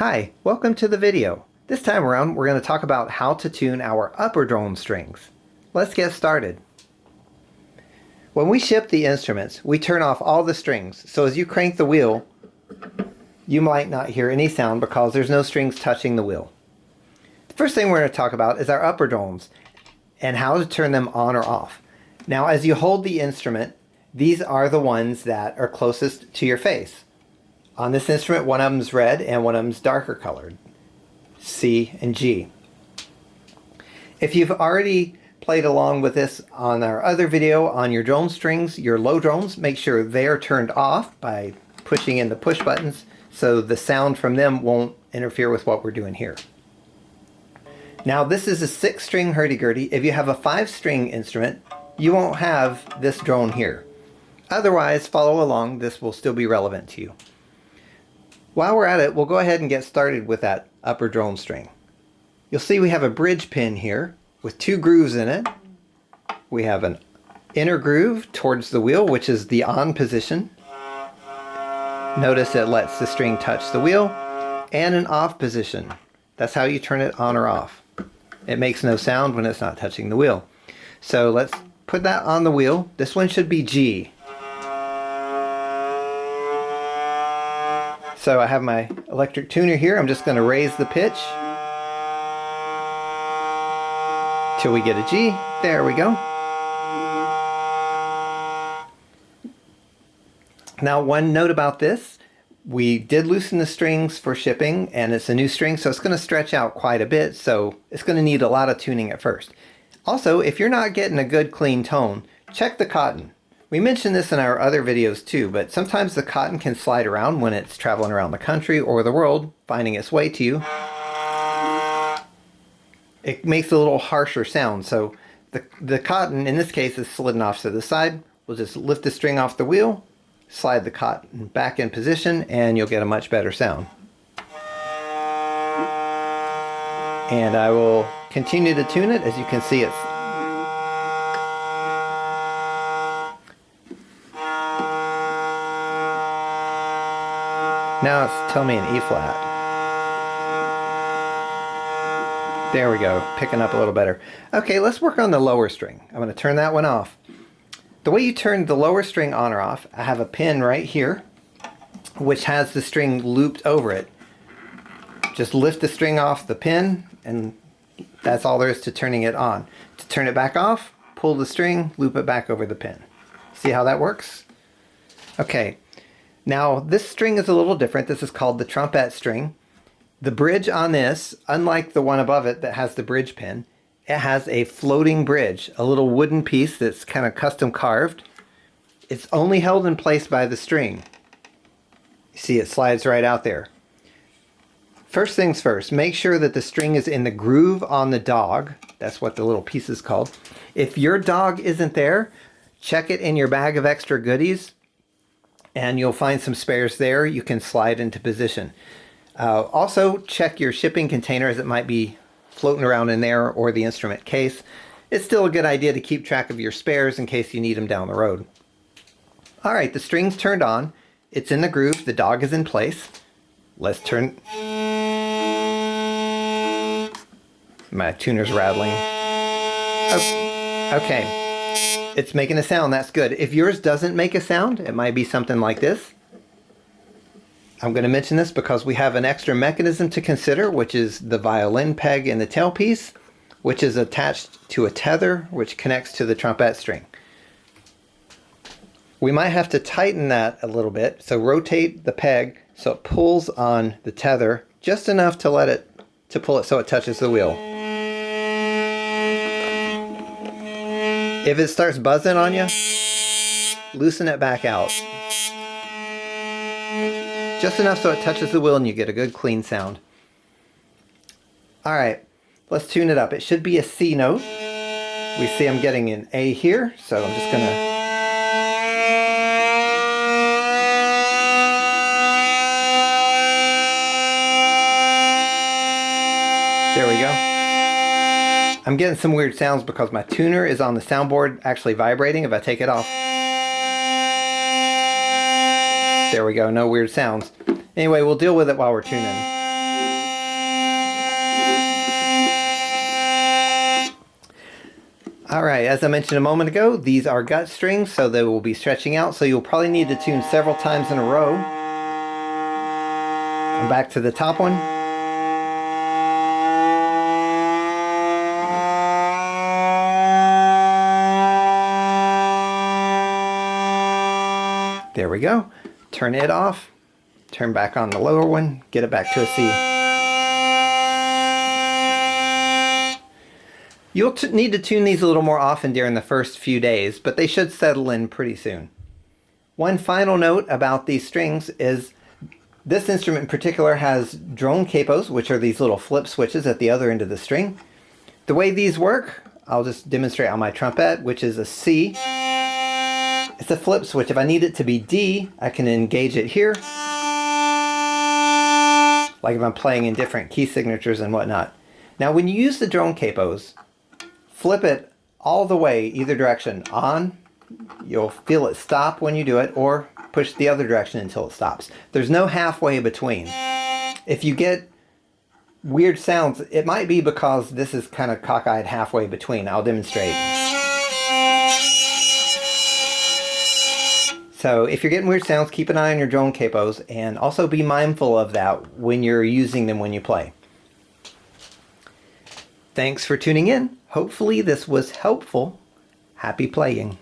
Hi, welcome to the video. This time around we're going to talk about how to tune our upper drone strings. Let's get started. When we ship the instruments, we turn off all the strings, so as you crank the wheel, you might not hear any sound because there's no strings touching the wheel. The first thing we're going to talk about is our upper drones and how to turn them on or off. Now as you hold the instrument, these are the ones that are closest to your face. On this instrument, one of them's red and one of them's darker colored, C and G. If you've already played along with this on our other video on your drone strings, your low drones, make sure they are turned off by pushing in the push buttons so the sound from them won't interfere with what we're doing here. Now this is a 6-string hurdy-gurdy. If you have a 5-string instrument, you won't have this drone here. Otherwise, follow along, this will still be relevant to you. While we're at it, we'll go ahead and get started with that upper drone string. You'll see we have a bridge pin here with 2 grooves in it. We have an inner groove towards the wheel, which is the on position. Notice it lets the string touch the wheel, and an off position. That's how you turn it on or off. It makes no sound when it's not touching the wheel. So let's put that on the wheel. This one should be G. So I have my electric tuner here. I'm just going to raise the pitch till we get a G. There we go. Now one note about this, we did loosen the strings for shipping and it's a new string, so it's going to stretch out quite a bit, so it's going to need a lot of tuning at first. Also, if you're not getting a good clean tone, check the cotton. We mentioned this in our other videos too, but sometimes the cotton can slide around when it's traveling around the country or the world, finding its way to you. It makes a little harsher sound, so the cotton in this case is slidden off to the side. We'll just lift the string off the wheel, slide the cotton back in position, and you'll get a much better sound. And I will continue to tune it. As you can see, it's now it's telling me an E flat. There we go, picking up a little better. Okay, let's work on the lower string. I'm going to turn that one off. The way you turn the lower string on or off, I have a pin right here which has the string looped over it. Just lift the string off the pin and that's all there is to turning it on. To turn it back off, pull the string, loop it back over the pin. See how that works? Okay. Now this string is a little different. This is called the trompette string. The bridge on this, unlike the one above it that has the bridge pin, it has a floating bridge, a little wooden piece that's kind of custom carved. It's only held in place by the string. You see it slides right out there. First things first, make sure that the string is in the groove on the dog. That's what the little piece is called. If your dog isn't there, check it in your bag of extra goodies and you'll find some spares there you can slide into position. Also check your shipping container, as it might be floating around in there, or the instrument case. It's still a good idea to keep track of your spares in case you need them down the road. Alright, the string's turned on. It's in the groove. The dog is in place. Let's turn... My tuner's rattling. Oh, okay. It's making a sound. That's good. If yours doesn't make a sound, it might be something like this. I'm going to mention this because we have an extra mechanism to consider, which is the violin peg in the tailpiece, which is attached to a tether which connects to the trompette string. We might have to tighten that a little bit, so rotate the peg so it pulls on the tether just enough to pull it so it touches the wheel. If it starts buzzing on you, loosen it back out. Just enough so it touches the wheel and you get a good clean sound. Alright, let's tune it up. It should be a C note. We see I'm getting an A here, so I'm just gonna... There we go. I'm getting some weird sounds because my tuner is on the soundboard actually vibrating if I take it off. There we go, no weird sounds. Anyway, we'll deal with it while we're tuning. Alright, as I mentioned a moment ago, these are gut strings, so they will be stretching out, so you'll probably need to tune several times in a row. And back to the top one. There we go. Turn it off. Turn back on the lower one. Get it back to a C. You'll need to tune these a little more often during the first few days, but they should settle in pretty soon. One final note about these strings is this instrument in particular has drone capos, which are these little flip switches at the other end of the string. The way these work, I'll just demonstrate on my trumpet, which is a C. It's a flip switch. If I need it to be D, I can engage it here. Like if I'm playing in different key signatures and whatnot. Now when you use the drone capos, flip it all the way, either direction, on. You'll feel it stop when you do it, or push the other direction until it stops. There's no halfway between. If you get weird sounds, it might be because this is kind of cockeyed halfway between. I'll demonstrate. So if you're getting weird sounds, keep an eye on your drone capos, and also be mindful of that when you're using them when you play. Thanks for tuning in. Hopefully this was helpful. Happy playing.